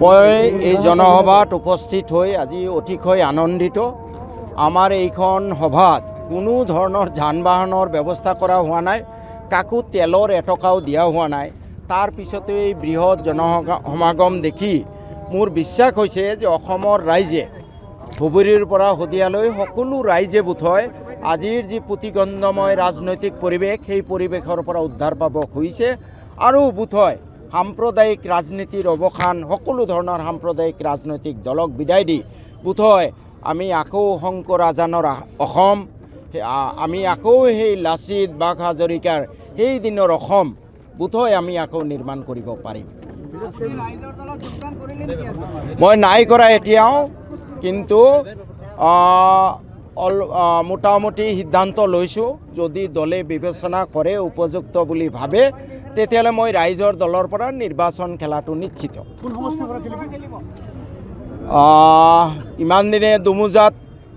মই এই জনসভাত উপস্থিত হৈ আজি অতিশয় আনন্দিত। আমাৰ এইখন সভাত কোনো ধৰণৰ যান বাহনৰ ব্যৱস্থা কৰা হোৱা নাই, কাকো তেলৰ এটকাও দিয়া হোৱা নাই। তাৰ পিছতে এই বৃহৎ জনসমাগম দেখি মোৰ বিশ্বাস হৈছে যে অসমৰ ৰাইজে ধুবুৰীৰ পৰা শদিয়ালৈ সকলো ৰাইজে বোধহয় আজিৰ যি প্ৰতিগন্ধময় ৰাজনৈতিক পৰিৱেশ সেই পৰিৱেশৰ পৰা উদ্ধাৰ পাব খুজিছে আৰু বোধহয় সাম্প্ৰদায়িক ৰাজনীতিৰ অৱসান, সকলো ধৰণৰ সাম্প্ৰদায়িক ৰাজনৈতিক দলক বিদায় দি বোধহয় আমি আকৌ শংকৰ আজানৰ অসম, আমি আকৌ সেই লাচিত বাঘ হাজৰিকাৰ সেই দিনৰ অসম বোধহয় আমি আকৌ নিৰ্মাণ কৰিব পাৰিম। মই নাই কৰা এতিয়াও, কিন্তু মোটামুটি সিদ্ধান্ত লৈছোঁ। যদি দলে বিবেচনা কৰে উপযুক্ত বুলি ভাবে তেতিয়াহ'লে মই ৰাইজৰ দলৰ পৰা নিৰ্বাচন খেলাটো নিশ্চিত। ইমান দিনে দুমোজাত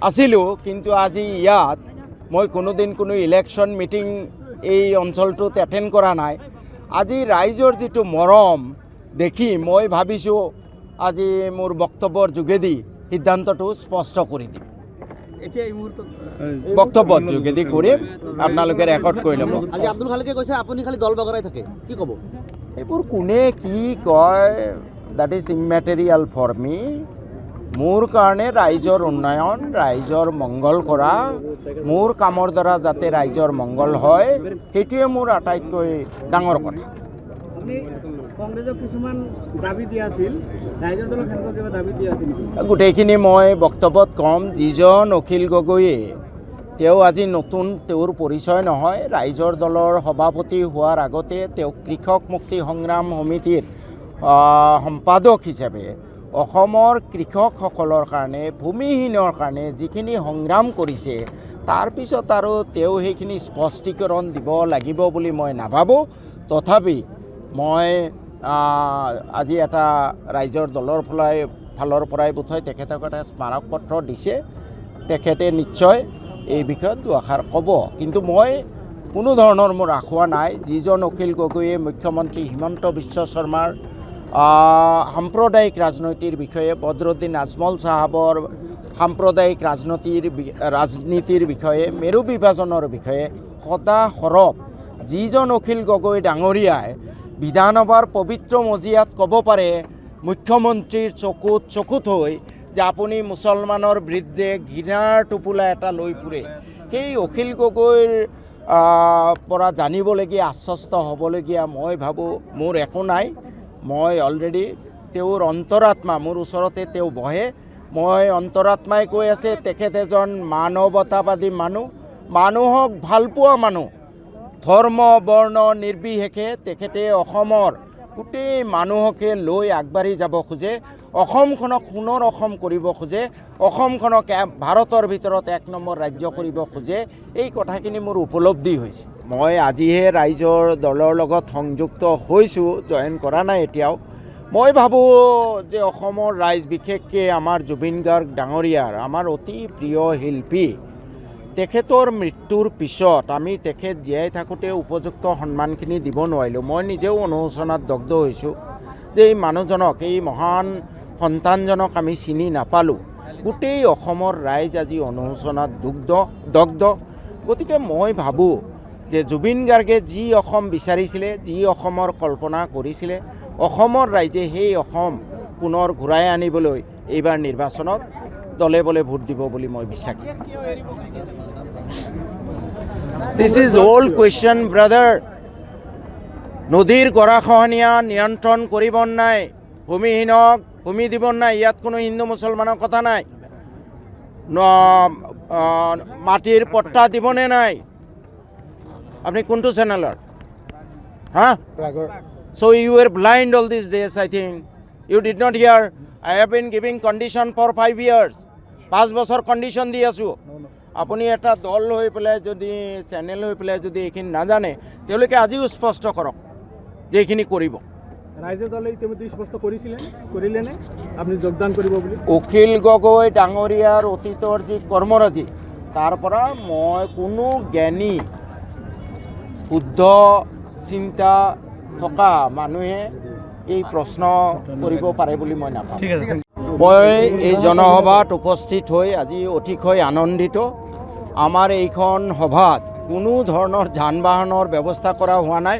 আছিলোঁ, কিন্তু আজি ইয়াত মই কোনোদিন কোনো ইলেকশ্যন মিটিং এই অঞ্চলটোত এটেণ্ড কৰা নাই। আজি ৰাইজৰ যিটো মৰম দেখি মই ভাবিছোঁ আজি মোৰ বক্তব্যৰ যোগেদি সিদ্ধান্তটো স্পষ্ট কৰি দিম। বক্তব্যৰ যোগেদি কৰিম, আপোনালোকে ৰেকৰ্ড কৰি ল'ব। আজি আব্দুল খালিকে কৈছে আপুনি খালি দল বগৰাই থাকে, কি ক'ব? এইবোৰ কোনে কি কয়, দ্যাট ইজ ইমেটেৰিয়েল ফৰ মি। মোৰ কাৰণে ৰাইজৰ উন্নয়ন, ৰাইজৰ মংগল কৰা, মোৰ কামৰ দ্বাৰা যাতে ৰাইজৰ মংগল হয়, সেইটোৱে মোৰ আটাইতকৈ ডাঙৰ কথা। গোটেইখিনি মই বক্তব্যত ক'ম। যিজন অখিল গগৈয়ে, তেওঁ আজি নতুন, তেওঁৰ পৰিচয় নহয়। ৰাইজৰ দলৰ সভাপতি হোৱাৰ আগতে তেওঁ কৃষক মুক্তি সংগ্ৰাম সমিতিৰ সম্পাদক হিচাপে অসমৰ কৃষকসকলৰ কাৰণে, ভূমিহীনৰ কাৰণে যিখিনি সংগ্ৰাম কৰিছে, তাৰপিছত আৰু তেওঁ সেইখিনি স্পষ্টীকৰণ দিব লাগিব বুলি মই নাভাবোঁ। তথাপি মই আজি এটা ৰাইজৰ দলৰ ফালৰ পৰাই বোধহয় তেখেতক এটা স্মাৰক পত্ৰ দিছে, তেখেতে নিশ্চয় এই বিষয়ত দুআষাৰ ক'ব। কিন্তু মই কোনো ধৰণৰ মোৰ আশা নাই। যিজন অখিল গগৈয়ে মুখ্যমন্ত্ৰী হিমন্ত বিশ্ব শৰ্মাৰ সাম্প্ৰদায়িক ৰাজনীতিৰ বিষয়ে, বদৰুদ্দিন আজমল চাহাবৰ সাম্প্ৰদায়িক ৰাজনীতিৰ বিষয়ে, মেৰু বিভাজনৰ বিষয়ে সদা সৰব যিজন অখিল গগৈ ডাঙৰীয়াই বিধানসভাৰ পবিত্ৰ মজিয়াত ক'ব পাৰে, মুখ্যমন্ত্ৰীৰ চকুত হৈ যে আপুনি মুছলমানৰ বিৰুদ্ধে ঘৃণাৰ টোপোলা এটা লৈ ফুৰে, সেই অখিল গগৈৰ পৰা জানিবলগীয়া, আশ্বস্ত হ'বলগীয়া মই ভাবোঁ মোৰ একো নাই। মই অলৰেডি তেওঁৰ অন্তৰাত্মা, মোৰ ওচৰতে তেওঁ বহে, মই অন্তৰাত্মাই কৈ আছে তেখেত এজন মানৱতাবাদী মানুহ, মানুহক ভালপোৱা মানুহ। ধৰ্ম বৰ্ণ নিৰ্বিশেষে তেখেতে অসমৰ গোটেই মানুহকে লৈ আগবাঢ়ি যাব খোজে, অসমখনক সোণৰ অসম কৰিব খোজে, অসমখনক ভাৰতৰ ভিতৰত 1 নম্বৰ ৰাজ্য কৰিব খোজে। এই কথাখিনি মোৰ উপলব্ধি হৈছে। মই আজিহে ৰাইজৰ দলৰ লগত সংযুক্ত হৈছোঁ, জইন কৰা নাই এতিয়াও। মই ভাবোঁ যে অসমৰ ৰাইজ, বিশেষকৈ আমাৰ জুবিন গাৰ্গ ডাঙৰীয়াৰ, আমাৰ অতি প্ৰিয় শিল্পী, তেখেতৰ মৃত্যুৰ পিছত আমি তেখেত জীয়াই থাকোঁতে উপযুক্ত সন্মানখিনি দিব নোৱাৰিলোঁ। মই নিজেও অনুশোচনাত দগ্ধ হৈছোঁ যে এই মানুহজনক, এই মহান সন্তানজনক আমি চিনি নাপালোঁ। গোটেই অসমৰ ৰাইজ আজি অনুশোচনাত দগ্ধ। গতিকে মই ভাবোঁ যে জুবিন গাৰ্গে যি অসম বিচাৰিছিলে, যি অসমৰ কল্পনা কৰিছিলে, অসমৰ ৰাইজে সেই অসম পুনৰ ঘূৰাই আনিবলৈ এইবাৰ নিৰ্বাচনত দলে বলে ভোট দিব বুলি মই বিশ্বাস কৰোঁ। This is old question brother. নদীৰ গৰাখহনীয়া নিয়ন্ত্ৰণ কৰিব নাই, ভূমিহীনক ভূমি দিব নাই, ইয়াত কোনো হিন্দু মুছলমানৰ কথা নাই। মাটিৰ পট্টা দিবনে নাই? আপুনি কোনটো চেনেলৰ? হা? So you were blind all these days, I think. You did not hear. I have been giving condition for 5 years. 5 বছৰ কণ্ডিশ্যন দি আছোঁ। আপুনি এটা দল হৈ পেলাই যদি, চেনেল হৈ পেলাই যদি এইখিনি নাজানে, তেওঁলোকে আজিও স্পষ্ট কৰক যে এইখিনি কৰিব। ৰাইজৰ দলে ইতিমধ্যে স্পষ্ট কৰিলেনে আপুনি যোগদান কৰিব বুলি? অখিল গগৈ ডাঙৰীয়াৰ অতীতৰ যি কৰ্মৰাজি, তাৰ পৰা মই কোনো জ্ঞানী, শুদ্ধ চিন্তা থকা মানুহে এই প্ৰশ্ন কৰিব পাৰে বুলি মই নাভাবোঁ। ঠিক আছে। মই এই জনসভাত উপস্থিত হৈ আজি অতিশয় আনন্দিত। আমাৰ এইখন সভাত কোনো ধৰণৰ যান বাহনৰ ব্যৱস্থা কৰা হোৱা নাই,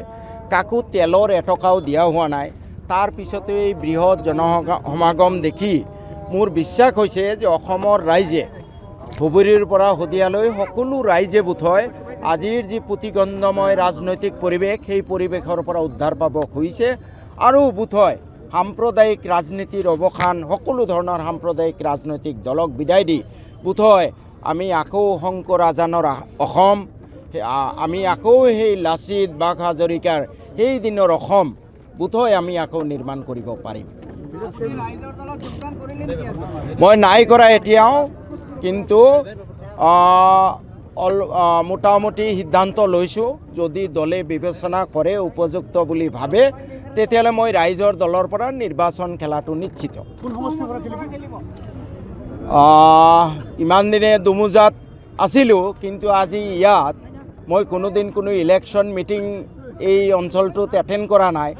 কাকো তেলৰ এটকাও দিয়া হোৱা নাই। তাৰ পিছতে এই বৃহৎ জনসমাগম দেখি মোৰ বিশ্বাস হৈছে যে অসমৰ ৰাইজে ধুবুৰীৰ পৰা শদিয়ালৈ সকলো ৰাইজে বোধহয় আজিৰ যি প্ৰতিগন্ধময় ৰাজনৈতিক পৰিৱেশ সেই পৰিৱেশৰ পৰা উদ্ধাৰ পাব খুজিছে আৰু বোধহয় সাম্প্ৰদায়িক ৰাজনীতিৰ অৱসান, সকলো ধৰণৰ সাম্প্ৰদায়িক ৰাজনৈতিক দলক বিদায় দি বোধহয় আমি আকৌ শংকৰ আজানৰ অসম, আমি আকৌ সেই লাচিত বাঘ হাজৰিকাৰ সেই দিনৰ অসম বোধহয় আমি আকৌ নিৰ্মাণ কৰিব পাৰিম। মই নাই কৰা এতিয়াও, কিন্তু মোটামুটি সিদ্ধান্ত লৈছোঁ যদি দলে বিবেচনা কৰে উপযুক্ত বুলি ভাবে তেতিয়াহ'লে মই ৰাইজৰ দলৰ পৰা নিৰ্বাচন খেলাটো নিশ্চিত। ইমান দিনে দুমোজাত আছিলোঁ, কিন্তু আজি ইয়াত মই কোনোদিন কোনো ইলেকশ্যন মিটিং এই অঞ্চলটোত এটেণ্ড কৰা নাই।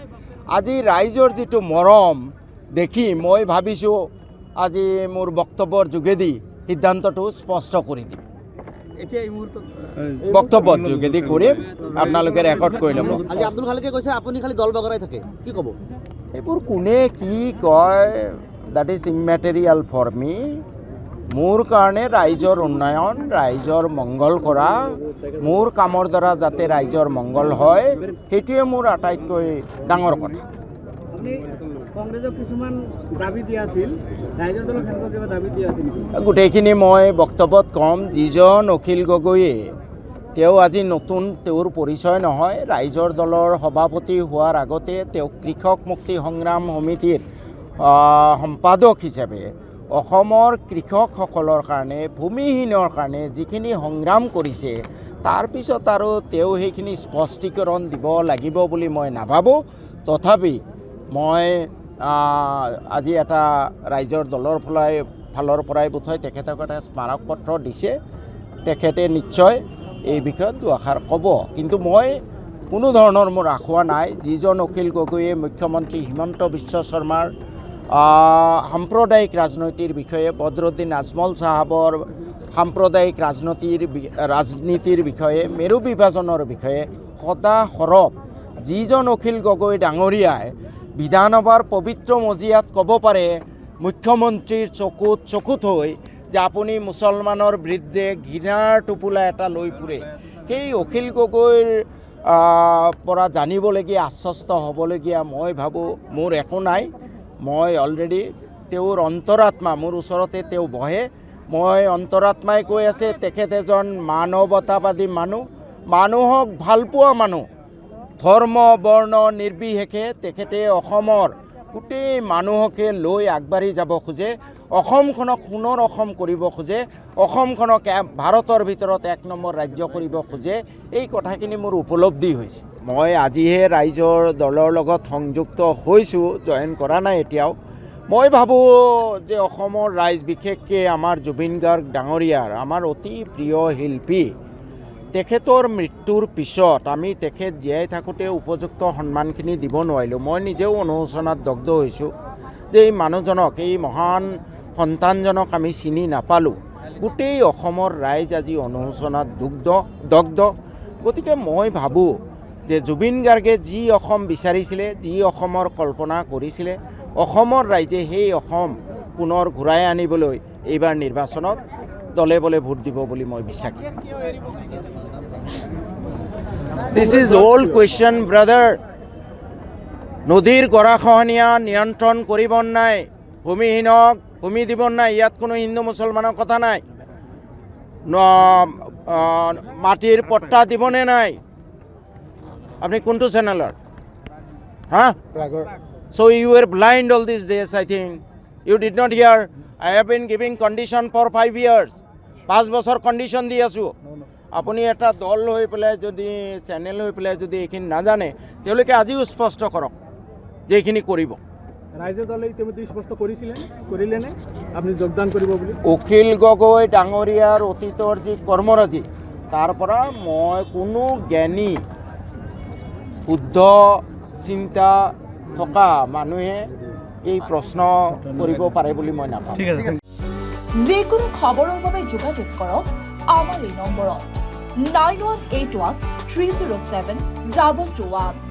আজি ৰাইজৰ যিটো মৰম দেখি মই ভাবিছোঁ আজি মোৰ বক্তব্যৰ যোগেদি সিদ্ধান্তটো স্পষ্ট কৰি দিম। বক্তব্যৰ যোগেদি কৰিম, আপোনালোকে ৰেকৰ্ড কৰি ল'ব। আজি আব্দুল খালেকে কৈছে আপুনি খালি দল বগৰাই থাকে, কি ক'ব? এইবোৰ কোনে কি কয়, দ্যাট ইজ ইমেটেৰিয়েল ফৰ মি। মোৰ কাৰণে ৰাইজৰ উন্নয়ন, ৰাইজৰ মংগল কৰা, মোৰ কামৰ দ্বাৰা যাতে ৰাইজৰ মংগল হয় সেইটোৱে মোৰ আটাইতকৈ ডাঙৰ কথা। কংগ্ৰেছক কিছুমান দাবী দিয়া আছিল, ৰাইজৰ দলৰ ক্ষেত্ৰত কিবা দাবী দিয়া আছিল নেকি? গোটেইখিনি মই বক্তব্যত ক'ম। যিজন অখিল গগৈয়ে তেওঁ আজি নতুন, তেওঁৰ পৰিচয় নহয়। ৰাইজৰ দলৰ সভাপতি হোৱাৰ আগতে তেওঁ কৃষক মুক্তি সংগ্ৰাম সমিতিৰ সম্পাদক হিচাপে অসমৰ কৃষকসকলৰ কাৰণে, ভূমিহীনৰ কাৰণে যিখিনি সংগ্ৰাম কৰিছে তাৰপিছত আৰু তেওঁ সেইখিনি স্পষ্টীকৰণ দিব লাগিব বুলি মই নাভাবোঁ। তথাপি মই আজি এটা ৰাইজৰ দলৰ ফালৰ পৰাই বোধহয় তেখেতক এটা স্মাৰক পত্ৰ দিছে, তেখেতে নিশ্চয় এই বিষয়ত দুআষাৰ ক'ব। কিন্তু মই কোনো ধৰণৰ মোৰ আশা নাই। যিজন অখিল গগৈয়ে মুখ্যমন্ত্ৰী হিমন্ত বিশ্ব শৰ্মাৰ সাম্প্ৰদায়িক ৰাজনীতিৰ বিষয়ে, বদৰুদ্দিন আজমল চাহাবৰ সাম্প্ৰদায়িক ৰাজনীতিৰ বিষয়ে, মেৰু বিভাজনৰ বিষয়ে সদা সৰব যিজন অখিল গগৈ ডাঙৰীয়াই বিধানসভাৰ পবিত্ৰ মজিয়াত ক'ব পাৰে মুখ্যমন্ত্ৰীৰ চকুত হৈ যে আপুনি মুছলমানৰ বিৰুদ্ধে ঘৃণাৰ টোপোলা এটা লৈ ফুৰে, সেই অখিল গগৈৰ পৰা জানিবলগীয়া, আশ্বস্ত হ'বলগীয়া মই ভাবোঁ মোৰ একো নাই। মই অলৰেডি তেওঁৰ অন্তৰাত্মা, মোৰ ওচৰতে তেওঁ বহে, মই অন্তৰাত্মাই কৈ আছে তেখেত এজন মানৱতাবাদী মানুহ, মানুহক ভালপোৱা মানুহ, ধৰ্ম বৰ্ণ নিৰ্বিশেষে তেখেতে অসমৰ গোটেই মানুহকে লৈ আগবাঢ়ি যাব খোজে, অসমখনক সোণৰ অসম কৰিব খোজে, অসমখনক ভাৰতৰ ভিতৰত 1 নম্বৰ ৰাজ্য কৰিব খোজে। এই কথাখিনি মোৰ উপলব্ধি হৈছে। মই আজিহে ৰাইজৰ দলৰ লগত সংযুক্ত হৈছোঁ, জইন কৰা নাই এতিয়াও। মই ভাবোঁ যে অসমৰ ৰাইজ, বিশেষকৈ আমাৰ জুবিন গাৰ্গ ডাঙৰীয়াৰ, আমাৰ অতি প্ৰিয় শিল্পী, তেখেতৰ মৃত্যুৰ পিছত আমি তেখেত জীয়াই থাকোঁতে উপযুক্ত সন্মানখিনি দিব নোৱাৰিলোঁ। মই নিজেও অনুশোচনাত দগ্ধ হৈছোঁ যে এই মানুহজনক, এই মহান সন্তানজনক আমি চিনি নাপালোঁ। গোটেই অসমৰ ৰাইজ আজি অনুশোচনাত দগ্ধ। গতিকে মই ভাবোঁ যে জুবিন গাৰ্গে যি অসম বিচাৰিছিলে, যি অসমৰ কল্পনা কৰিছিলে, অসমৰ ৰাইজে সেই অসম পুনৰ ঘূৰাই আনিবলৈ এইবাৰ নিৰ্বাচনত দলে বলে ভোট দিব বুলি মই বিশ্বাস কৰোঁ। This is old question brother. নদীৰ গৰাখহনীয়া নিয়ন্ত্ৰণ কৰিব নাই, ভূমিহীনক ভূমি দিব নাই, ইয়াত কোনো হিন্দু মুছলমানৰ কথা নাই। মাটিৰ পট্টা দিবনে নাই? আপুনি কোনটো চেনেলৰ? হা? So you were blind all these days, I think. You did not hear. I have been giving condition for 5 years. 5 বছৰ কণ্ডিশ্যন দি আছোঁ। আপুনি এটা দল হৈ পেলাই যদি, চেনেল হৈ পেলাই যদি এইখিনি নাজানে, তেওঁলোকে আজিও স্পষ্ট কৰক যে এইখিনি কৰিব। ৰাইজৰ দলে ইতিমধ্যে স্পষ্ট কৰিলেনে আপুনি যোগদান কৰিব বুলি? অখিল গগৈ ডাঙৰীয়াৰ অতীতৰ যি কৰ্মৰাজি, তাৰ পৰা মই কোনো জ্ঞানী, শুদ্ধ চিন্তা থকা মানুহে এই প্ৰশ্ন কৰিব পাৰে বুলি মই নাভাবোঁ। যিকোনো খবৰৰ বাবে যোগাযোগ কৰক আমাৰ এই নম্বৰত 9181 307 2221।